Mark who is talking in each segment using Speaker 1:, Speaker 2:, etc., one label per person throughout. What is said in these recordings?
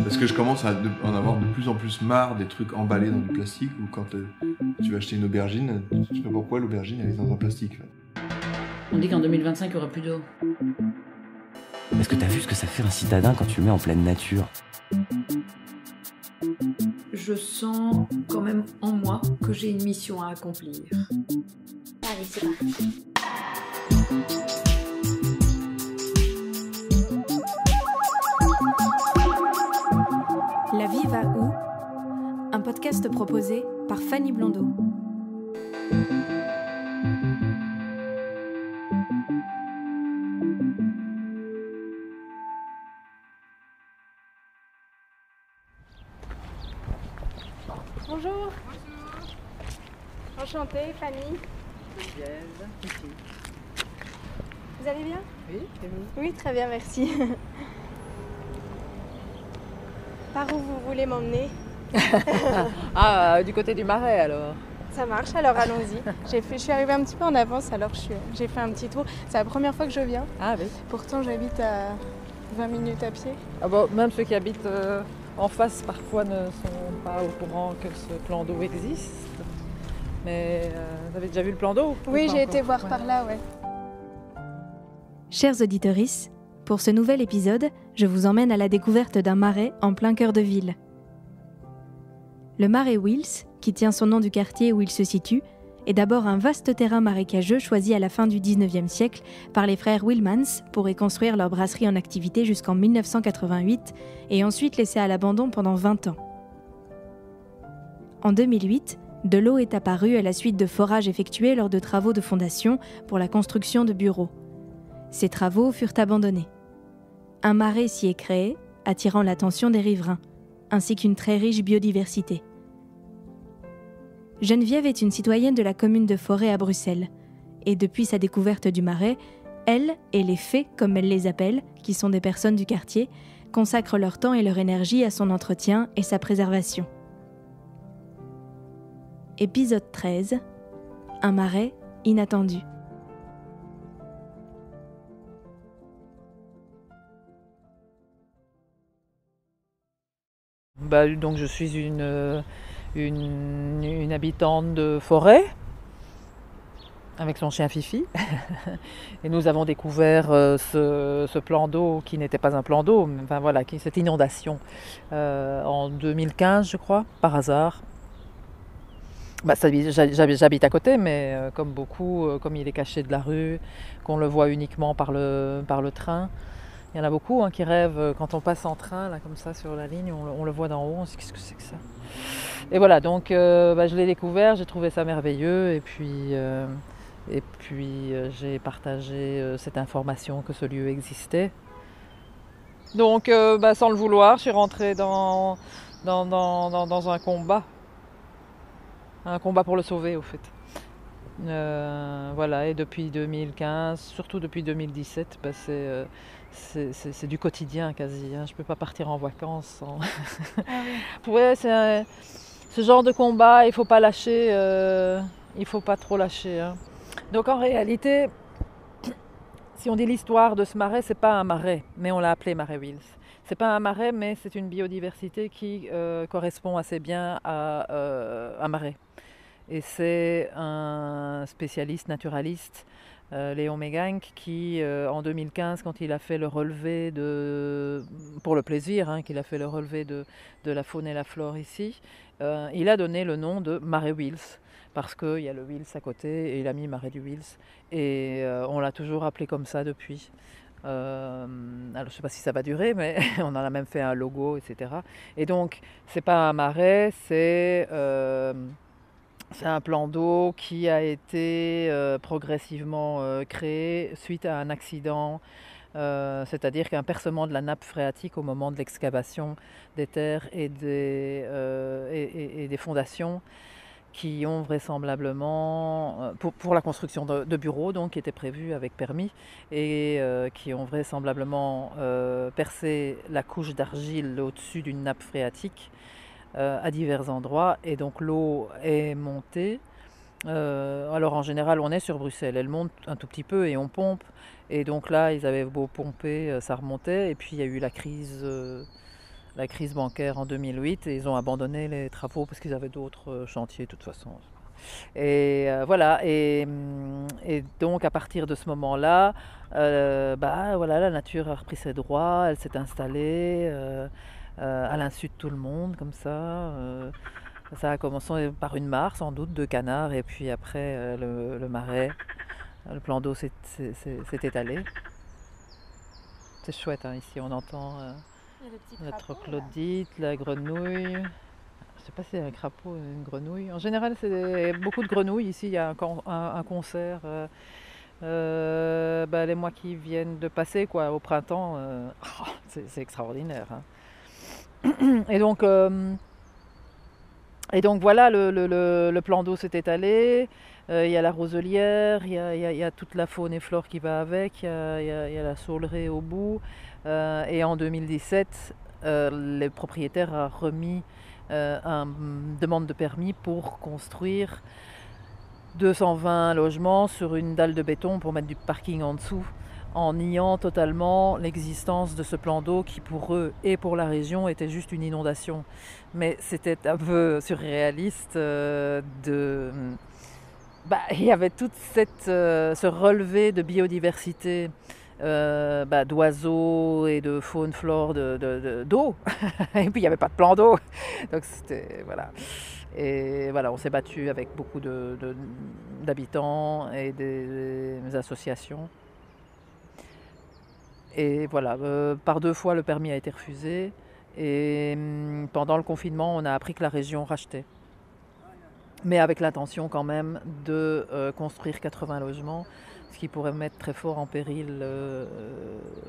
Speaker 1: Parce que je commence à en avoir de plus en plus marre des trucs emballés dans du plastique, ou quand tu vas acheter une aubergine, je sais pas pourquoi l'aubergine elle est dans un plastique.
Speaker 2: On dit qu'en 2025 il n'y aura plus d'eau.
Speaker 3: Est-ce que t'as vu ce que ça fait un citadin quand tu le mets en pleine nature ?
Speaker 4: Je sens quand même en moi que j'ai une mission à accomplir.
Speaker 5: Allez, c'est parti.
Speaker 6: La vie va où ? Un podcast proposé par Fanny Blondeau.
Speaker 7: Bonjour. Enchantée, Fanny.
Speaker 2: Ici.
Speaker 7: Vous allez bien ?
Speaker 2: Oui, et vous ?
Speaker 7: Oui, très bien, merci. Par où vous voulez m'emmener ?
Speaker 2: Du côté du Marais alors.
Speaker 7: Ça marche, alors allons-y. Je suis arrivée un petit peu en avance, alors j'ai fait un petit tour. C'est la première fois que je viens.
Speaker 2: Ah oui.
Speaker 7: Pourtant, j'habite à 20 minutes à pied.
Speaker 2: Ah bon, même ceux qui habitent en face parfois ne sont pas au courant que ce plan d'eau existe. Mais vous avez déjà vu le plan d'eau ?
Speaker 7: Oui, j'ai été voir par là, ouais.
Speaker 6: Chers auditorices, pour ce nouvel épisode, je vous emmène à la découverte d'un marais en plein cœur de ville. Le marais Wills, qui tient son nom du quartier où il se situe, est d'abord un vaste terrain marécageux choisi à la fin du XIXe siècle par les frères Wilmans pour y construire leur brasserie en activité jusqu'en 1988 et ensuite laissé à l'abandon pendant 20 ans. En 2008, de l'eau est apparue à la suite de forages effectués lors de travaux de fondation pour la construction de bureaux. Ces travaux furent abandonnés. Un marais s'y est créé, attirant l'attention des riverains, ainsi qu'une très riche biodiversité. Geneviève est une citoyenne de la commune de Forêt à Bruxelles. Et depuis sa découverte du marais, elle et les fées, comme elle les appelle, qui sont des personnes du quartier, consacrent leur temps et leur énergie à son entretien et sa préservation. Épisode 13. Un marais inattendu.
Speaker 2: Donc je suis une habitante de Forêt avec son chien Fifi et nous avons découvert ce plan d'eau qui n'était pas un plan d'eau, mais enfin voilà, cette inondation en 2015 je crois, par hasard. J'habite à côté, mais comme beaucoup, comme il est caché de la rue, qu'on le voit uniquement par le train. Il y en a beaucoup qui rêvent, quand on passe en train, là, comme ça, sur la ligne, on le voit d'en haut, on se dit qu'est-ce que c'est que ça ? Et voilà, donc je l'ai découvert, j'ai trouvé ça merveilleux, et puis j'ai partagé cette information que ce lieu existait. Donc, sans le vouloir, je suis rentrée dans un combat pour le sauver, au fait. Voilà, et depuis 2015, surtout depuis 2017, c'est du quotidien quasi. Je ne peux pas partir en vacances sans... Ouais, ce genre de combat, il ne faut pas lâcher, il ne faut pas trop lâcher. Donc en réalité, si on dit l'histoire de ce marais, ce n'est pas un marais, mais on l'a appelé Marais Wills. Ce n'est pas un marais, mais c'est une biodiversité qui correspond assez bien à un marais. Et c'est un spécialiste naturaliste, Léon Méganc, qui en 2015, quand il a fait le relevé pour le plaisir, qu'il a fait le relevé de la faune et la flore ici, il a donné le nom de Marais Wills, parce qu'il y a le Wills à côté, et il a mis Marais du Wills, et on l'a toujours appelé comme ça depuis. Alors je ne sais pas si ça va durer, mais on en a même fait un logo, etc. Et donc, c'est pas un marais, c'est un plan d'eau qui a été progressivement créé suite à un accident, c'est-à-dire qu'un percement de la nappe phréatique au moment de l'excavation des terres et des fondations qui ont vraisemblablement, pour la construction de bureaux, donc, qui étaient prévus avec permis, et qui ont vraisemblablement percé la couche d'argile au-dessus d'une nappe phréatique à divers endroits, et donc l'eau est montée Alors en général, on est sur Bruxelles, elle monte un tout petit peu et on pompe. Et donc là, ils avaient beau pomper, ça remontait. Et puis il y a eu la crise bancaire en 2008 et ils ont abandonné les travaux parce qu'ils avaient d'autres chantiers de toute façon. Et voilà, et donc à partir de ce moment-là, voilà, la nature a repris ses droits, elle s'est installée à l'insu de tout le monde, comme ça. Ça a commencé par une mare, sans doute, de canards, et puis après le marais, le plan d'eau s'est étalé. C'est chouette, hein, ici on entend la troglodyte, la grenouille. Je ne sais pas si c'est un crapaud ou une grenouille. En général, c'est beaucoup de grenouilles. Ici, il y a un concert. Les mois qui viennent de passer, quoi, au printemps, c'est extraordinaire. Hein. Et donc voilà, le plan d'eau s'est étalé. Il y a la roselière, il y a toute la faune et flore qui va avec. Il y a la saulerée au bout. Et en 2017, le propriétaire a remis une demande de permis pour construire 220 logements sur une dalle de béton pour mettre du parking en dessous, en niant totalement l'existence de ce plan d'eau qui pour eux et pour la région était juste une inondation. Mais c'était un peu surréaliste il y avait tout ce relevé de biodiversité, d'oiseaux et de faune, flore, d'eau. Et puis il n'y avait pas de plan d'eau. Donc c'était, voilà. Et voilà, on s'est battu avec beaucoup d'habitants et des associations. Et voilà, par 2 fois le permis a été refusé. Et pendant le confinement, on a appris que la région rachetait. Mais avec l'intention quand même de construire 80 logements, ce qui pourrait mettre très fort en péril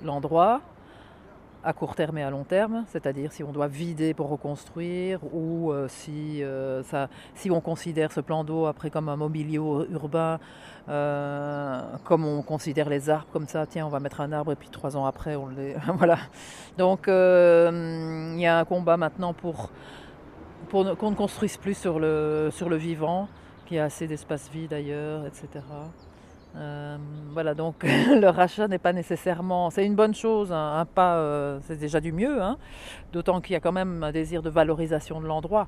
Speaker 2: l'endroit, à court terme et à long terme, c'est-à-dire si on doit vider pour reconstruire ou si on considère ce plan d'eau après comme un mobilier urbain, comme on considère les arbres comme ça, tiens on va mettre un arbre et puis 3 ans après on les... voilà. Donc il y a un combat maintenant pour qu'on ne construise plus sur le vivant, qu'il y a assez d'espace vide ailleurs, etc. Voilà, donc le rachat n'est pas nécessairement... C'est une bonne chose, un pas, c'est déjà du mieux, hein, d'autant qu'il y a quand même un désir de valorisation de l'endroit.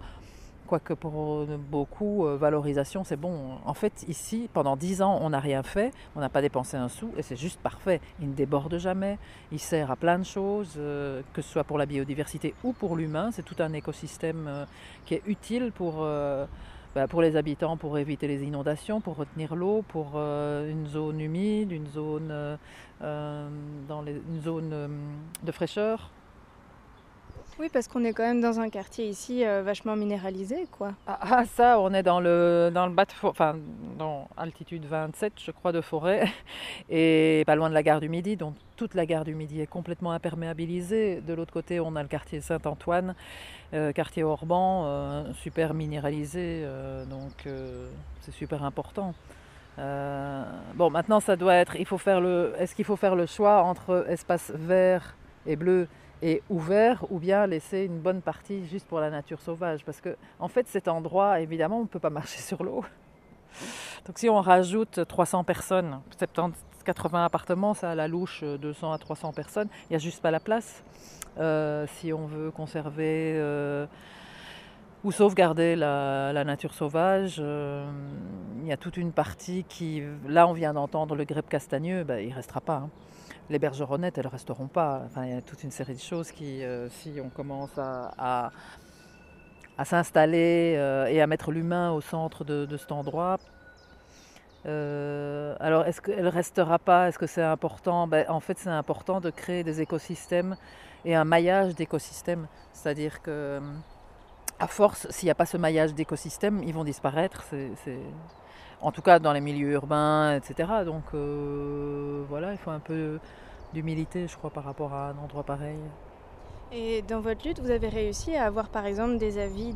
Speaker 2: Quoique pour beaucoup, valorisation c'est bon. En fait, ici, pendant 10 ans, on n'a rien fait, on n'a pas dépensé un sou et c'est juste parfait. Il ne déborde jamais, il sert à plein de choses, que ce soit pour la biodiversité ou pour l'humain. C'est tout un écosystème qui est utile pour les habitants, pour éviter les inondations, pour retenir l'eau, pour une zone humide, une zone, une zone de fraîcheur.
Speaker 7: Oui, parce qu'on est quand même dans un quartier ici vachement minéralisé, quoi.
Speaker 2: Ça, on est dans le bas de forêt, enfin, dans altitude 27, je crois, de forêt, et pas loin de la gare du Midi, donc toute la gare du Midi est complètement imperméabilisée. De l'autre côté, on a le quartier Saint-Antoine, quartier Orban, super minéralisé, donc c'est super important. Maintenant, ça doit être, est-ce qu'il faut faire le choix entre espace vert et bleu et ouvert, ou bien laisser une bonne partie juste pour la nature sauvage, parce que en fait cet endroit, évidemment, on ne peut pas marcher sur l'eau. Donc si on rajoute 300 personnes, 70-80 appartements, ça à la louche 200 à 300 personnes, il n'y a juste pas la place. Si on veut conserver ou sauvegarder la nature sauvage, il y a toute une partie qui, là on vient d'entendre le grèbe castagneux, il ne restera pas, hein. Les bergeronnettes, elles ne resteront pas. Enfin, il y a toute une série de choses qui, si on commence à s'installer et à mettre l'humain au centre de cet endroit, alors est-ce qu'elle ne restera pas? Est-ce que c'est important? En fait, c'est important de créer des écosystèmes et un maillage d'écosystèmes. C'est-à-dire que, à force, s'il n'y a pas ce maillage d'écosystèmes, ils vont disparaître. En tout cas dans les milieux urbains, etc. Donc voilà, il faut un peu d'humilité, je crois, par rapport à un endroit pareil.
Speaker 7: Et dans votre lutte, vous avez réussi à avoir par exemple des avis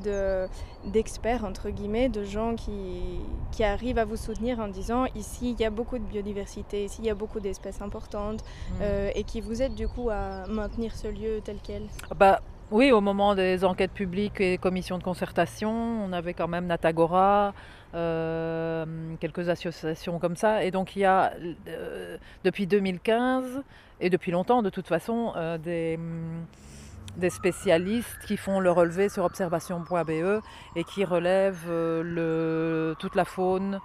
Speaker 7: d'experts, entre guillemets, de gens qui arrivent à vous soutenir en disant ici il y a beaucoup de biodiversité, ici il y a beaucoup d'espèces importantes, et qui vous aident du coup à maintenir ce lieu tel quel? Oui,
Speaker 2: au moment des enquêtes publiques et commissions de concertation, on avait quand même Natagora, quelques associations comme ça. Et donc il y a depuis 2015 et depuis longtemps de toute façon des spécialistes qui font le relevé sur observation.be et qui relèvent toute la faune,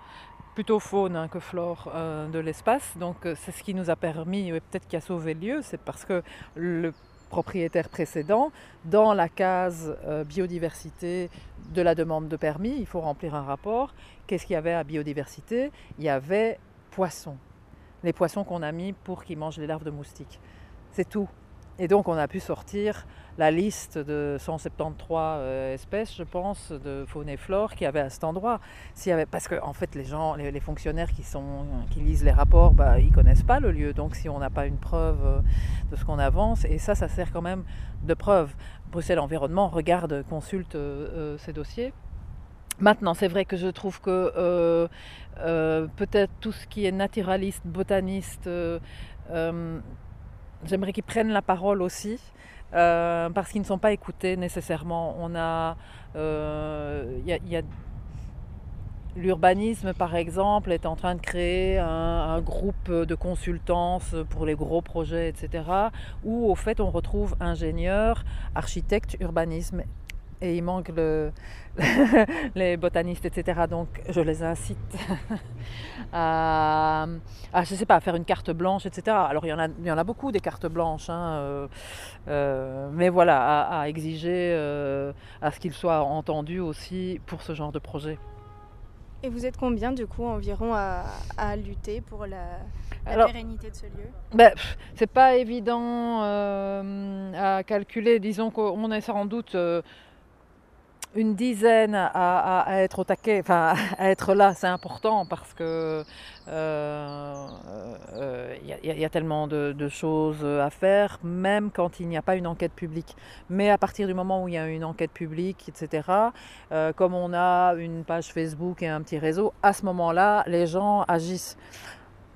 Speaker 2: plutôt faune que flore de l'espace. Donc c'est ce qui nous a permis, peut-être qui a sauvé le lieu, c'est parce que le propriétaire précédent, dans la case biodiversité de la demande de permis, il faut remplir un rapport. Qu'est-ce qu'il y avait à biodiversité? Il y avait poissons. Les poissons qu'on a mis pour qu'ils mangent les larves de moustiques. C'est tout. Et donc on a pu sortir la liste de 173 espèces, je pense, de faune et flore qu'il y avait à cet endroit. Parce que en fait, les fonctionnaires qui lisent les rapports, ils ne connaissent pas le lieu. Donc si on n'a pas une preuve de ce qu'on avance, et ça sert quand même de preuve. Bruxelles Environnement consulte ces dossiers. Maintenant, c'est vrai que je trouve que peut-être tout ce qui est naturaliste, botaniste, j'aimerais qu'ils prennent la parole aussi, parce qu'ils ne sont pas écoutés nécessairement. L'urbanisme, par exemple, est en train de créer un groupe de consultance pour les gros projets, etc., où, au fait, on retrouve ingénieurs, architectes, urbanisme. Et il manque les botanistes, etc. Donc je les incite à je sais pas, à faire une carte blanche, etc. Alors il y en a beaucoup des cartes blanches, mais voilà, à exiger à ce qu'ils soient entendus aussi pour ce genre de projet.
Speaker 7: Et vous êtes combien du coup environ à lutter pour la pérennité de ce lieu?
Speaker 2: C'est pas évident à calculer. Disons qu'on est sans doute une dizaine à être au taquet, enfin à être là, c'est important parce que y a tellement de choses à faire, même quand il n'y a pas une enquête publique. Mais à partir du moment où il y a une enquête publique, etc., comme on a une page Facebook et un petit réseau, à ce moment-là, les gens agissent.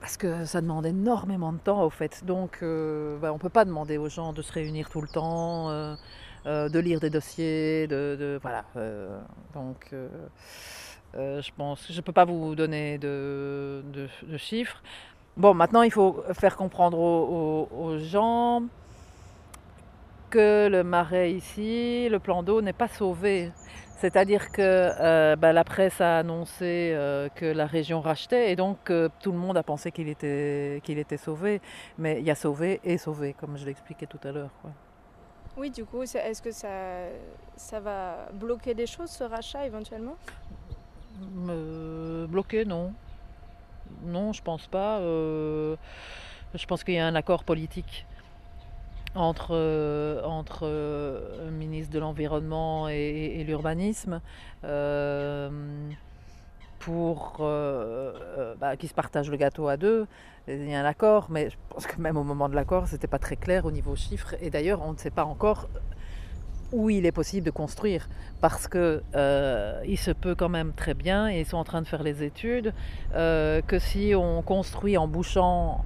Speaker 2: Parce que ça demande énormément de temps au fait. Donc on ne peut pas demander aux gens de se réunir tout le temps. De lire des dossiers, voilà. Donc, je pense que je ne peux pas vous donner de chiffres. Bon, maintenant, il faut faire comprendre aux gens que le marais ici, le plan d'eau n'est pas sauvé. C'est-à-dire que la presse a annoncé que la région rachetait et donc tout le monde a pensé qu'il était sauvé. Mais il y a sauvé et sauvé, comme je l'expliquais tout à l'heure, quoi.
Speaker 7: Oui, du coup, est-ce que ça va bloquer des choses, ce rachat, éventuellement?
Speaker 2: Bloquer, non. Non, je pense pas. Je pense qu'il y a un accord politique entre le ministre de l'Environnement et l'Urbanisme pour qu'ils se partagent le gâteau à deux. Il y a un accord, mais je pense que même au moment de l'accord, c'était pas très clair au niveau chiffres. Et d'ailleurs, on ne sait pas encore où il est possible de construire, parce que il se peut quand même très bien, et ils sont en train de faire les études, que si on construit en bouchant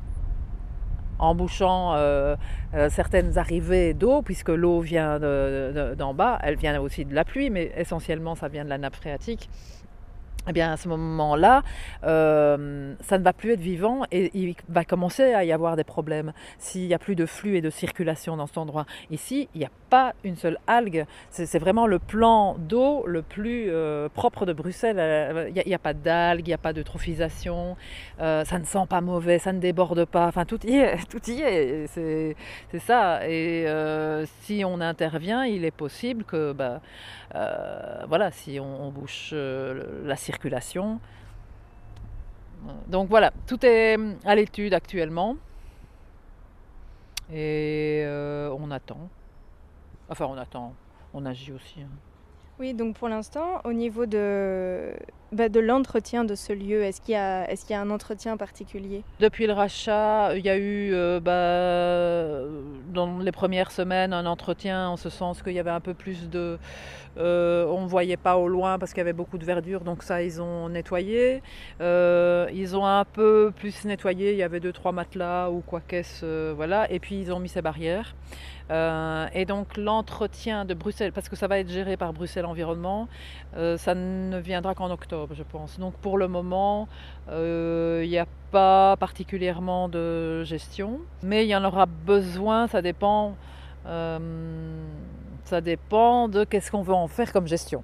Speaker 2: certaines arrivées d'eau, puisque l'eau vient d'en bas, elle vient aussi de la pluie, mais essentiellement ça vient de la nappe phréatique. Eh bien, à ce moment-là, ça ne va plus être vivant et il va commencer à y avoir des problèmes s'il n'y a plus de flux et de circulation dans cet endroit. Ici, il n'y a pas une seule algue. C'est vraiment le plan d'eau le plus propre de Bruxelles. Il n'y a pas d'algues, il n'y a pas d'eutrophisation, ça ne sent pas mauvais, ça ne déborde pas. Enfin, tout y est, tout y est. C'est ça. Et si on intervient, il est possible que, voilà, si on bouche la circulation. Donc voilà, tout est à l'étude actuellement. Et on attend. Enfin, on attend, on agit aussi.
Speaker 7: Oui, donc pour l'instant, au niveau de l'entretien de ce lieu, est-ce qu'il y a un entretien particulier?
Speaker 2: Depuis le rachat, il y a eu dans les premières semaines un entretien en ce sens qu'il y avait un peu plus de... on ne voyait pas au loin parce qu'il y avait beaucoup de verdure, donc ça ils ont nettoyé. Ils ont un peu plus nettoyé, il y avait 2-3 matelas ou quoi qu'est-ce, voilà. Et puis ils ont mis ces barrières. Et donc l'entretien de Bruxelles, parce que ça va être géré par Bruxelles Environnement, ça ne viendra qu'en octobre. octobre, je pense. Donc pour le moment, il n'y a pas particulièrement de gestion, mais il y en aura besoin, ça dépend de qu'est-ce qu'on veut en faire comme gestion.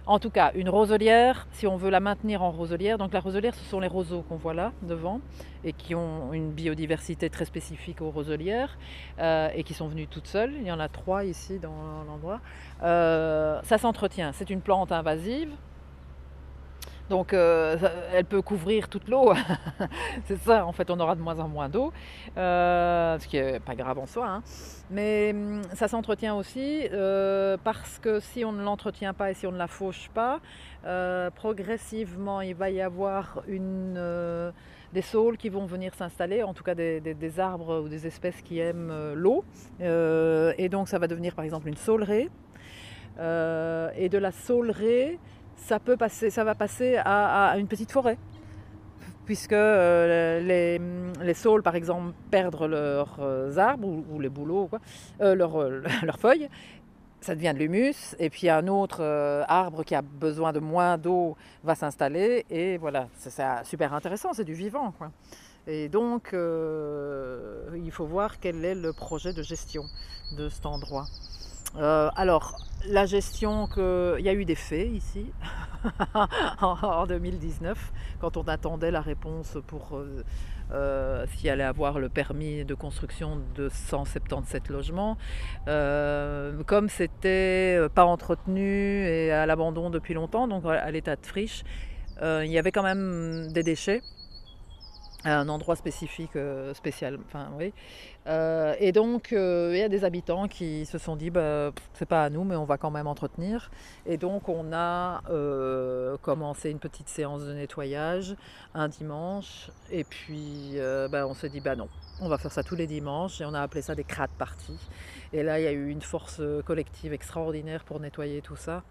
Speaker 2: En tout cas, une roselière, si on veut la maintenir en roselière, donc la roselière, ce sont les roseaux qu'on voit là, devant, et qui ont une biodiversité très spécifique aux roselières, et qui sont venues toutes seules. Il y en a 3 ici dans l'endroit. Ça s'entretient, c'est une plante invasive. Donc elle peut couvrir toute l'eau, c'est ça, en fait on aura de moins en moins d'eau, ce qui n'est pas grave en soi, hein. Mais ça s'entretient aussi parce que si on ne l'entretient pas et si on ne la fauche pas, progressivement il va y avoir des saules qui vont venir s'installer, en tout cas des arbres ou des espèces qui aiment l'eau, et donc ça va devenir par exemple une sauleraie, et de la sauleraie, ça va passer à une petite forêt, puisque les saules, par exemple, perdent leurs arbres ou les bouleaux, quoi, leurs feuilles, ça devient de l'humus, et puis un autre arbre qui a besoin de moins d'eau va s'installer, et voilà, c'est super intéressant, c'est du vivant, quoi. Et donc, il faut voir quel est le projet de gestion de cet endroit. Alors, la gestion, il y a eu des faits ici, en 2019, quand on attendait la réponse pour s'il allait avoir le permis de construction de 177 logements. Comme c'était pas entretenu et à l'abandon depuis longtemps, donc à l'état de friche, il y avait quand même des déchets. Un endroit spécifique, spécial, enfin oui. Et donc il y a des habitants qui se sont dit c'est pas à nous mais on va quand même entretenir. Et donc on a commencé une petite séance de nettoyage un dimanche, et puis on s'est dit non, on va faire ça tous les dimanches, et on a appelé ça des crades parties. Et là il y a eu une force collective extraordinaire pour nettoyer tout ça,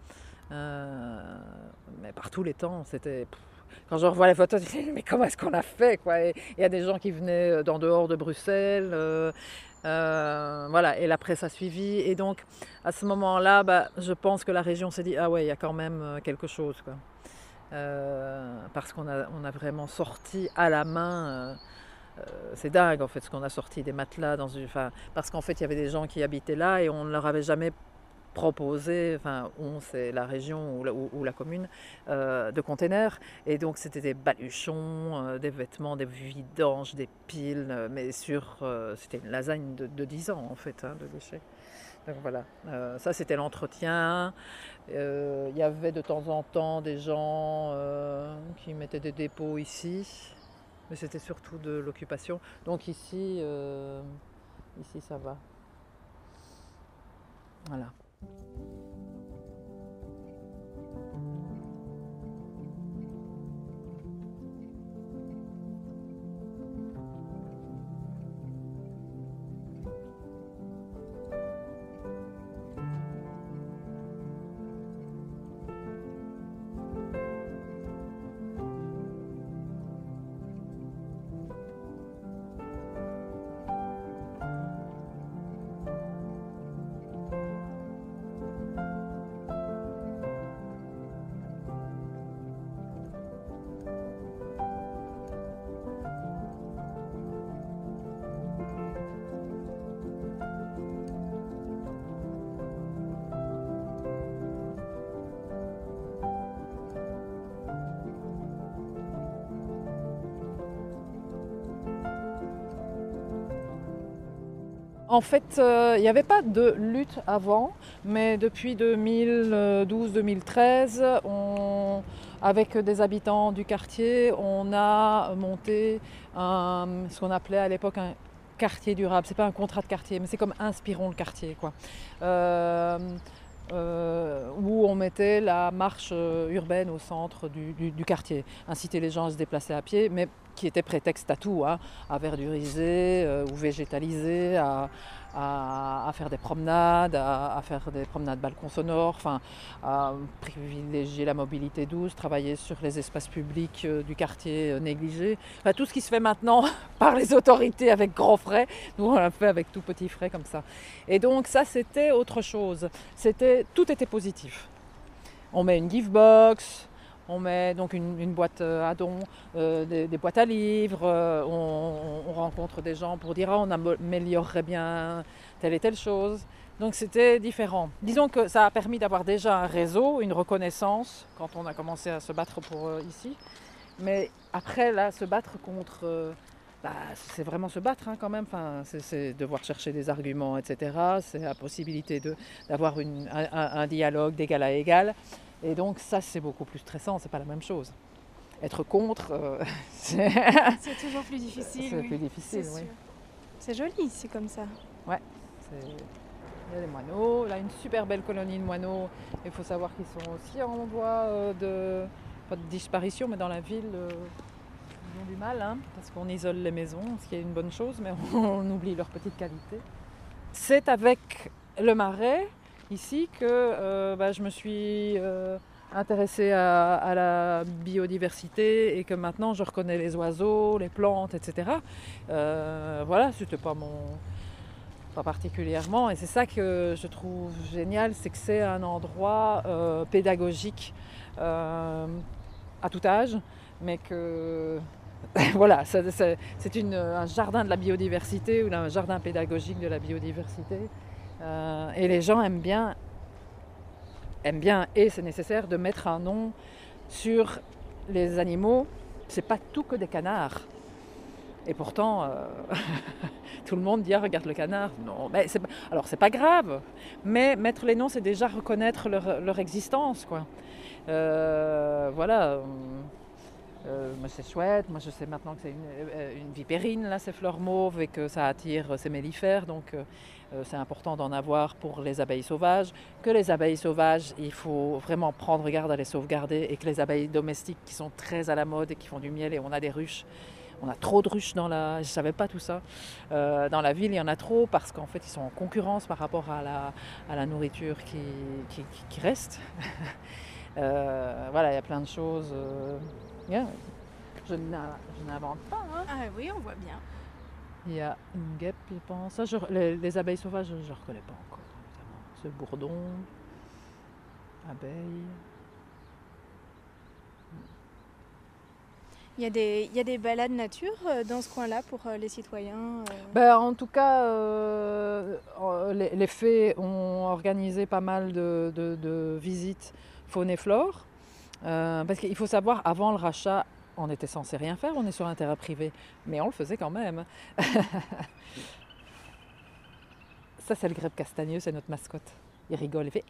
Speaker 2: mais par tous les temps c'était... Quand je revois les photos, je me dis mais comment est-ce qu'on a fait, quoi. Et il y a des gens qui venaient d'en dehors de Bruxelles, voilà, et la presse a suivi. Et donc à ce moment-là, je pense que la région s'est dit ah ouais, il y a quand même quelque chose, quoi. Parce qu'on a vraiment sorti à la main. C'est dingue en fait ce qu'on a sorti des matelas parce qu'en fait il y avait des gens qui habitaient là et on ne leur avait jamais proposé, c'est la région ou la commune, de containers, et donc c'était des baluchons, des vêtements, des vidanges, des piles, mais c'était une lasagne de 10 ans en fait, de déchets. Donc voilà, ça c'était l'entretien. Il y avait de temps en temps des gens qui mettaient des dépôts ici, mais c'était surtout de l'occupation. Donc ici ça va. Voilà. En fait, il n'y avait pas de lutte avant, mais depuis 2012-2013, avec des habitants du quartier, on a monté ce qu'on appelait à l'époque un quartier durable. C'est pas un contrat de quartier, mais c'est comme Inspirons le quartier, quoi. Où on mettait la marche urbaine au centre du quartier, inciter les gens à se déplacer à pied, mais qui était prétexte à tout, à verduriser ou végétaliser, à faire des promenades, à faire des promenades balcons sonores, à privilégier la mobilité douce, travailler sur les espaces publics du quartier négligés. Tout ce qui se fait maintenant par les autorités avec grands frais, nous on l'a fait avec tout petits frais comme ça. Et donc ça c'était autre chose, tout était positif. On met une gift box, On met donc une boîte à dons, des boîtes à livres, on rencontre des gens pour dire on améliorerait bien telle et telle chose. Donc c'était différent. Disons que ça a permis d'avoir déjà un réseau, une reconnaissance quand on a commencé à se battre pour ici. Mais après là, se battre contre... c'est vraiment se battre quand même, c'est devoir chercher des arguments, etc. C'est la possibilité d'avoir un dialogue d'égal à égal. Et donc ça, c'est beaucoup plus stressant, c'est pas la même chose. Être contre,
Speaker 7: c'est toujours plus difficile.
Speaker 2: C'est plus difficile, oui.
Speaker 7: C'est joli, c'est comme ça.
Speaker 2: Ouais, il y a des moineaux, là une super belle colonie de moineaux. Il faut savoir qu'ils sont aussi en voie pas de disparition, mais dans la ville... Ils ont du mal, parce qu'on isole les maisons, ce qui est une bonne chose, mais on oublie leur petite qualité. C'est avec le Marais, ici, que je me suis intéressée à la biodiversité et que maintenant je reconnais les oiseaux, les plantes, etc. C'était pas particulièrement, et c'est ça que je trouve génial, c'est que c'est un endroit pédagogique à tout âge, mais que... Voilà, c'est un jardin de la biodiversité ou un jardin pédagogique de la biodiversité. Et les gens aiment bien, et c'est nécessaire de mettre un nom sur les animaux. C'est pas tout que des canards. Et pourtant, tout le monde dit regarde le canard. Non, mais c'est pas grave. Mais mettre les noms, c'est déjà reconnaître leur existence, quoi. Moi c'est chouette, moi je sais maintenant que c'est une vipérine, là c'est fleur mauve et que ça attire ces mellifères, donc c'est important d'en avoir pour les abeilles sauvages. Que les abeilles sauvages, il faut vraiment prendre garde à les sauvegarder, et que les abeilles domestiques qui sont très à la mode et qui font du miel, et on a des ruches, on a trop de ruches je savais pas tout ça, dans la ville il y en a trop parce qu'en fait ils sont en concurrence par rapport à la nourriture qui reste. Il y a plein de choses... Je n'invente pas.
Speaker 7: Ah oui, on voit bien.
Speaker 2: Il y a une guêpe, je pense. Ça, les abeilles sauvages, je ne reconnais pas encore. Ce bourdon, abeille.
Speaker 7: Il y a des balades nature dans ce coin-là pour les citoyens
Speaker 2: En tout cas, les fées ont organisé pas mal de visites faune et flore. Parce qu'il faut savoir, avant le rachat, on était censé rien faire, on est sur un terrain privé, mais on le faisait quand même. Ça, c'est le grèbe castagneux, c'est notre mascotte. Il rigole, il fait...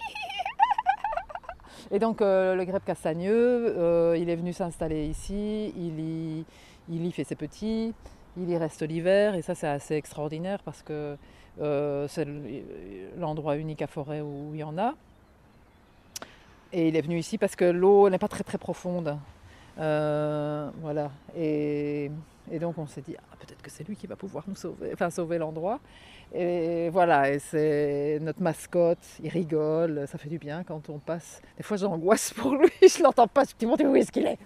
Speaker 2: Et donc, le grèbe castagneux, il est venu s'installer ici, il y fait ses petits, il y reste l'hiver, et ça, c'est assez extraordinaire parce que c'est l'endroit unique à Forêt où il y en a. Et il est venu ici parce que l'eau n'est pas très très profonde. Et donc on s'est dit, peut-être que c'est lui qui va pouvoir nous sauver l'endroit. Et voilà, et c'est notre mascotte, il rigole, ça fait du bien quand on passe. Des fois j'angoisse pour lui, je l'entends pas, je me dis où est-ce qu'il est,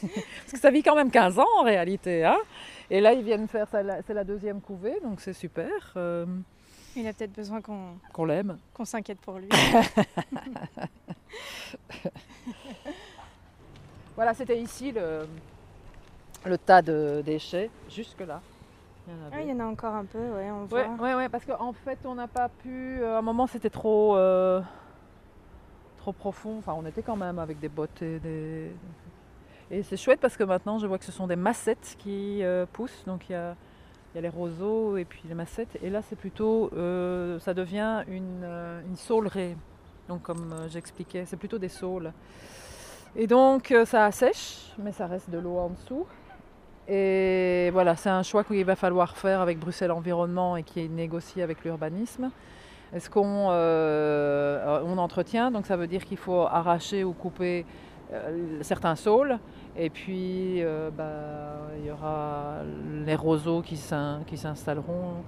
Speaker 2: parce que ça vit quand même 15 ans en réalité. Et là ils viennent faire, c'est la deuxième couvée, donc c'est super.
Speaker 7: Il a peut-être besoin
Speaker 2: qu'on l'aime.
Speaker 7: Qu'on s'inquiète pour lui.
Speaker 2: Voilà, c'était ici le tas de déchets, jusque là.
Speaker 7: Il y en a encore un peu, on voit.
Speaker 2: Ouais, parce qu'en fait, on n'a pas pu... À un moment, c'était trop profond. Enfin, on était quand même avec des bottes et c'est chouette parce que maintenant, je vois que ce sont des massettes qui poussent. Donc, il y a les roseaux et puis les massettes. Et là, c'est plutôt... ça devient une saulerée. Donc, comme j'expliquais, c'est plutôt des saules. Et donc, ça assèche, mais ça reste de l'eau en dessous. Et voilà, c'est un choix qu'il va falloir faire avec Bruxelles Environnement et qui est négocié avec l'urbanisme. Est-ce qu'on entretient, donc ça veut dire qu'il faut arracher ou couper certains saules. Et puis, il y aura les roseaux qui s'installeront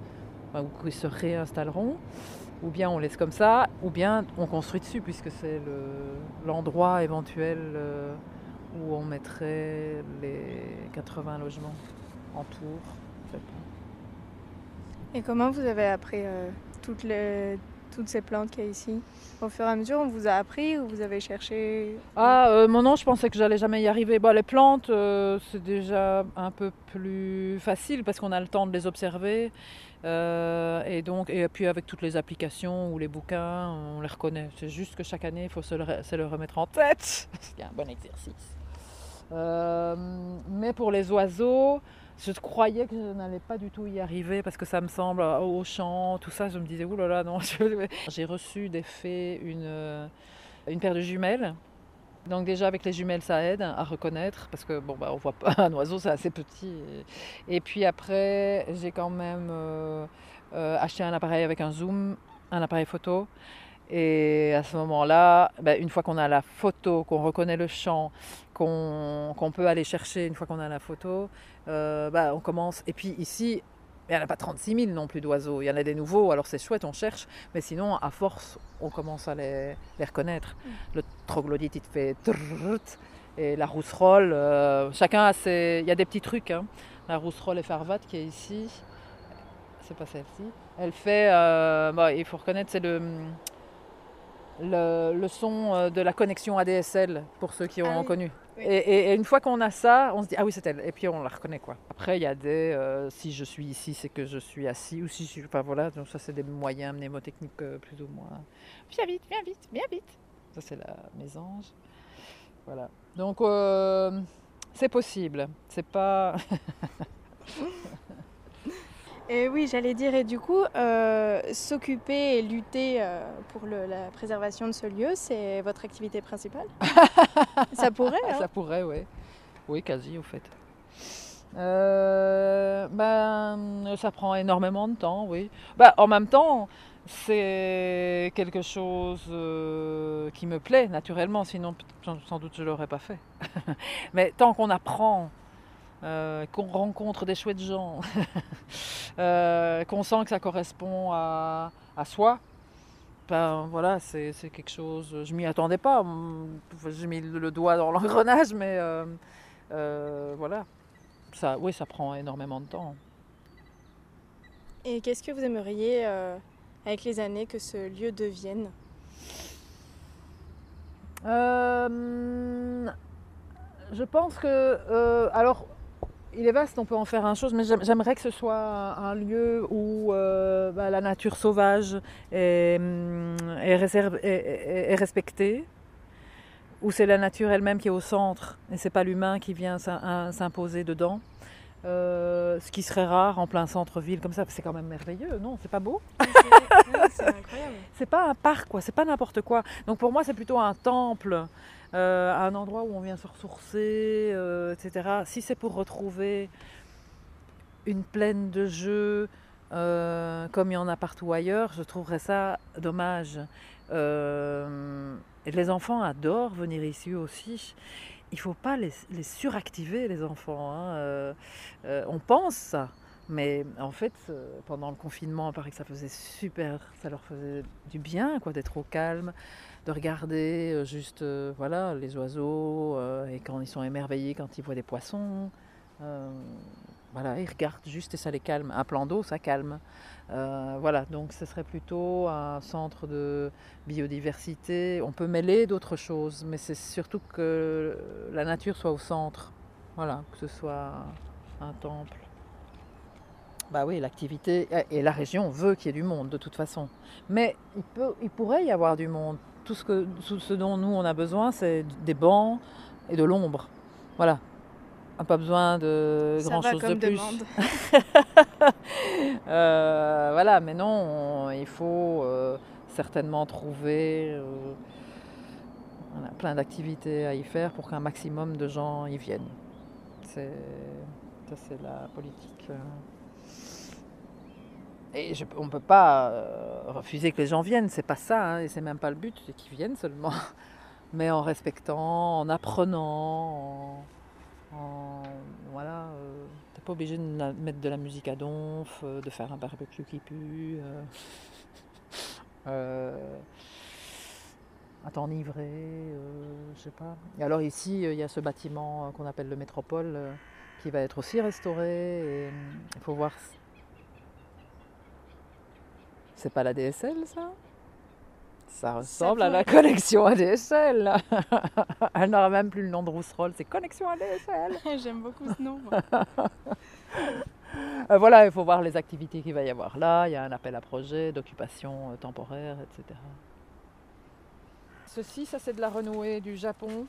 Speaker 2: ou qui se réinstalleront. Ou bien on laisse comme ça, ou bien on construit dessus, puisque c'est l'endroit éventuel où on mettrait les 80 logements en tour.
Speaker 7: Et comment vous avez appris toutes les toutes ces plantes qu'il y a ici? Au fur et à mesure, on vous a appris ou vous avez cherché?
Speaker 2: Non, je pensais que j'allais jamais y arriver. Les plantes, c'est déjà un peu plus facile parce qu'on a le temps de les observer. Et puis avec toutes les applications ou les bouquins, on les reconnaît. C'est juste que chaque année, il faut se le remettre en tête. C'est un bon exercice. Mais pour les oiseaux, je croyais que je n'allais pas du tout y arriver parce que ça me semble au chant, tout ça, je me disais oulala non. J'ai reçu des fées une paire de jumelles. Donc déjà avec les jumelles ça aide à reconnaître parce que on voit pas un oiseau, c'est assez petit. Et puis après j'ai quand même acheté un appareil avec un zoom, un appareil photo. Et à ce moment-là, une fois qu'on a la photo, qu'on reconnaît le chant, qu'on peut aller chercher une fois qu'on a la photo, on commence. Et puis ici, il n'y en a pas 36 000 non plus d'oiseaux. Il y en a des nouveaux, alors c'est chouette, on cherche. Mais sinon, à force, on commence à les reconnaître. Le troglodyte, il te fait trrrt, et la rousserolle, chacun a ses... Il y a des petits trucs. Hein. La rousserolle effarvate qui est ici, c'est pas celle-ci. Elle fait, il faut reconnaître, c'est le son de la connexion ADSL pour ceux qui ont connu. Oui. Et une fois qu'on a ça, on se dit ah oui c'est elle et puis on la reconnaît quoi. Après il y a des si je suis ici c'est que je suis assis ou si je suis voilà donc ça c'est des moyens mnémotechniques plus ou moins. Viens vite, viens vite, viens vite. Ça c'est la mésange. Voilà. Donc c'est possible. C'est pas
Speaker 7: Et oui, j'allais dire, et du coup, s'occuper et lutter pour la préservation de ce lieu, c'est votre activité principale? Ça pourrait, hein?
Speaker 2: Ça pourrait, oui. Oui, quasi, au fait. Ça prend énormément de temps, oui. En même temps, c'est quelque chose qui me plaît naturellement, sinon sans doute je ne l'aurais pas fait. Mais tant qu'on apprend, qu'on rencontre des chouettes gens, qu'on sent que ça correspond à soi, voilà, c'est quelque chose, je m'y attendais pas, j'ai mis le doigt dans l'engrenage, mais voilà, ça prend énormément de temps.
Speaker 7: Et qu'est-ce que vous aimeriez, avec les années, que ce lieu devienne?
Speaker 2: Je pense que, alors, il est vaste, on peut en faire un chose, mais j'aimerais que ce soit un lieu où la nature sauvage est respectée, où c'est la nature elle-même qui est au centre et c'est pas l'humain qui vient s'imposer dedans. Ce qui serait rare en plein centre-ville comme ça, c'est quand même merveilleux, non? C'est pas beau?
Speaker 7: C'est incroyable.
Speaker 2: C'est pas un parc, quoi, c'est pas n'importe quoi. Donc pour moi, c'est plutôt un temple. Un endroit où on vient se ressourcer, etc. Si c'est pour retrouver une plaine de jeux comme il y en a partout ailleurs, je trouverais ça dommage. Et les enfants adorent venir ici aussi. Il ne faut pas les suractiver, les enfants. Hein. On pense ça. Mais en fait, pendant le confinement, il paraît que ça faisait ça leur faisait du bien quoi, d'être au calme, de regarder juste les oiseaux, et quand ils sont émerveillés, quand ils voient des poissons. Ils regardent juste et ça les calme. Un plan d'eau, ça calme. Donc ce serait plutôt un centre de biodiversité. On peut mêler d'autres choses, mais c'est surtout que la nature soit au centre. Voilà, que ce soit un temple. L'activité, et la région veut qu'il y ait du monde de toute façon. Mais il pourrait y avoir du monde. Tout ce dont nous on a besoin, c'est des bancs et de l'ombre. Voilà. On n'a pas besoin de grand-chose de plus. Mais non, il faut certainement trouver plein d'activités à y faire pour qu'un maximum de gens y viennent. Ça, c'est la politique. Et on ne peut pas refuser que les gens viennent, c'est pas ça, hein, et c'est même pas le but, c'est qu'ils viennent seulement. Mais en respectant, en apprenant, t'es pas obligé de mettre de la musique à donf, de faire un barbecue qui pue, à t'enivrer, je sais pas. Et alors ici, il y a ce bâtiment qu'on appelle le Métropole, qui va être aussi restauré, et il faut voir... C'est pas la DSL, ça? Ça ressemble à la connexion ADSL. Elle n'aura même plus le nom de Rousserolle, c'est connexion ADSL.
Speaker 7: J'aime beaucoup ce nom.
Speaker 2: Voilà, il faut voir les activités qu'il va y avoir là. Il y a un appel à projet, d'occupation temporaire, etc. Ceci, ça c'est de la renouée du Japon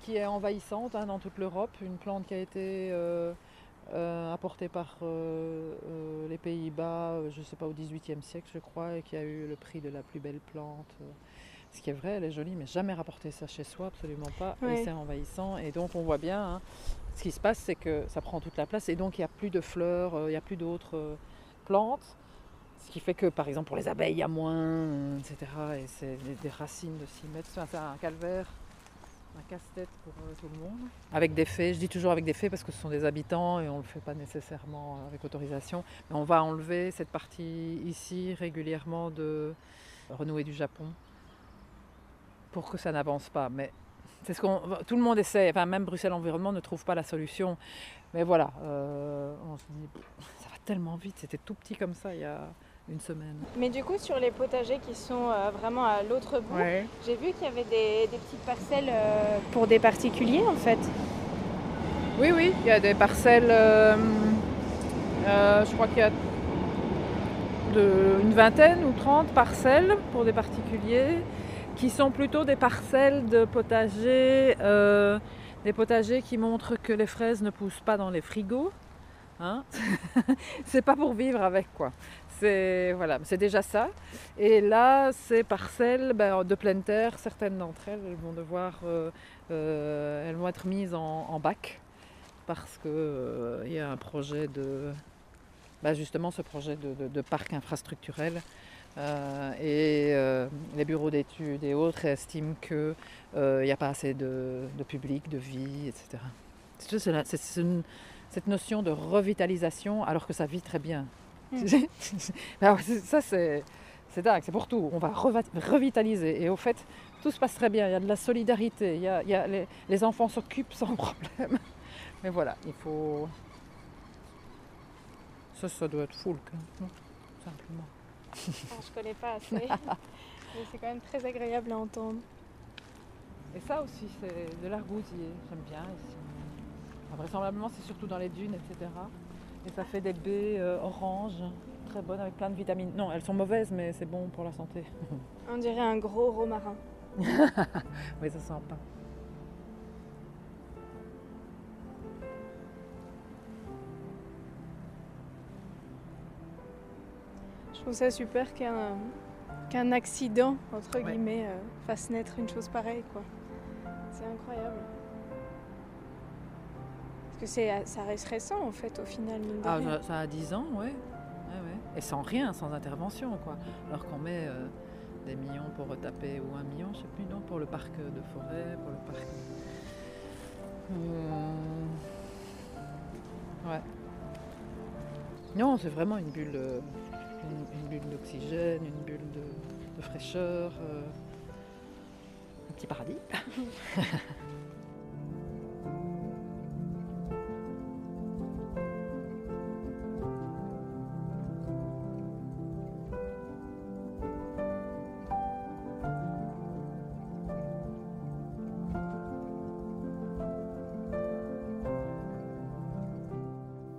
Speaker 2: qui est envahissante dans toute l'Europe. Une plante qui a été apportée par les Pays-Bas, je ne sais pas, au XVIIIe siècle je crois, et qui a eu le prix de la plus belle plante. Ce qui est vrai, elle est jolie, mais jamais rapporter ça chez soi, absolument pas. Oui. Et c'est envahissant. Et donc on voit bien, ce qui se passe, c'est que ça prend toute la place. Et donc il n'y a plus de fleurs, il n'y a plus d'autres plantes. Ce qui fait que, par exemple, pour les abeilles, il y a moins, etc. Et c'est des racines de 6 mètres. C'est un calvaire, un casse-tête pour tout le monde. Avec des fées, je dis toujours avec des fées parce que ce sont des habitants et on ne le fait pas nécessairement avec autorisation. Mais on va enlever cette partie ici régulièrement de renouée du Japon pour que ça n'avance pas. Mais c'est tout le monde essaie, enfin, même Bruxelles Environnement ne trouve pas la solution. Mais voilà, on se dit, ça va tellement vite, c'était tout petit comme ça il y a une semaine.
Speaker 7: Mais du coup, sur les potagers qui sont vraiment à l'autre bout, ouais. J'ai vu qu'il y avait des petites parcelles pour des particuliers en fait.
Speaker 2: Oui, il y a des parcelles, je crois qu'il y a une vingtaine ou 30 parcelles pour des particuliers qui sont plutôt des parcelles de potagers, des potagers qui montrent que les fraises ne poussent pas dans les frigos. Hein. C'est pas pour vivre avec quoi. C'est déjà ça. Et là, ces parcelles de pleine terre, certaines d'entre elles, elles vont être mises en bac parce que y a un projet justement ce projet de parc infrastructurel. Les bureaux d'études et autres estiment qu'il n'y a pas assez de public, de vie, etc. C'est cette notion de revitalisation alors que ça vit très bien. Alors, ça c'est dingue, c'est pour tout. On va revitaliser et au fait tout se passe très bien, il y a de la solidarité, il y a les enfants s'occupent sans problème. Mais voilà, il faut... Ça doit être full, simplement.
Speaker 7: Je connais pas assez, mais c'est quand même très agréable à entendre.
Speaker 2: Et ça aussi, c'est de l'argousier, j'aime bien ici. Vraisemblablement, c'est surtout dans les dunes, etc. Et ça fait des baies oranges, très bonnes, avec plein de vitamines. Non, elles sont mauvaises, mais c'est bon pour la santé.
Speaker 7: On dirait un gros romarin.
Speaker 2: Oui, ça sent pas.
Speaker 7: Je trouve ça super qu'un accident, entre guillemets, fasse naître une chose pareille, quoi. C'est incroyable. Parce que ça reste récent, en fait, au final, mine de rien.
Speaker 2: Ça a 10 ans, ouais. Et sans rien, sans intervention, quoi. Alors qu'on met des millions pour retaper, ou 1 million, je sais plus, non, pour le parc de forêt, pour le parc... Ouais. Non, c'est vraiment une bulle... Une bulle d'oxygène, une bulle de fraîcheur, un petit paradis.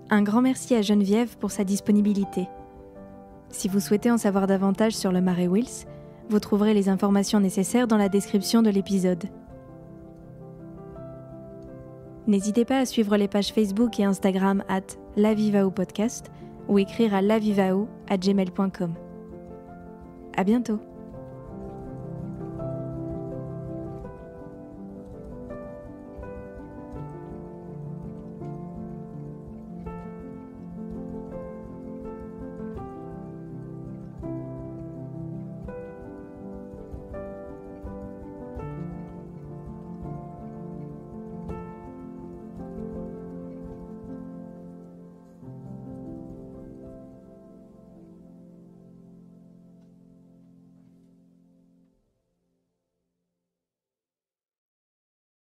Speaker 6: Un grand merci à Geneviève pour sa disponibilité. Si vous souhaitez en savoir davantage sur le Marais Wils, vous trouverez les informations nécessaires dans la description de l'épisode. N'hésitez pas à suivre les pages Facebook et Instagram @lavivaopodcast ou écrire à lavivao@gmail.com. À bientôt.